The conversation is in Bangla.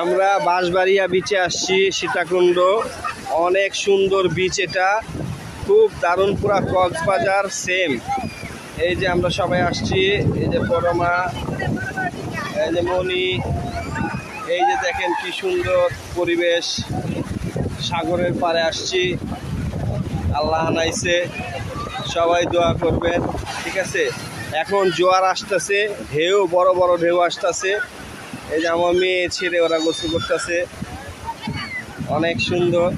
আমরা বাঁশবাড়িয়া বিচে আসছি, সীতাকুণ্ড। অনেক সুন্দর বিচ, এটা খুব দারুণ, পুরা কক্সবাজার সেম। এই যে আমরা সবাই আসছি, এই যে পরমা, এই যে মনি, এই যে দেখেন কি সুন্দর পরিবেশ, সাগরের পাড়ে আসছি। আল্লাহ আনাইছে, সবাই দোয়া করবেন, ঠিক আছে। এখন জোয়ার আসতেছে, ঢেউ, বড় বড় ঢেউ আসতেছে। এই যে আমার মেয়ে ছেড়ে ওরা গোসল করতেছে, অনেক সুন্দর।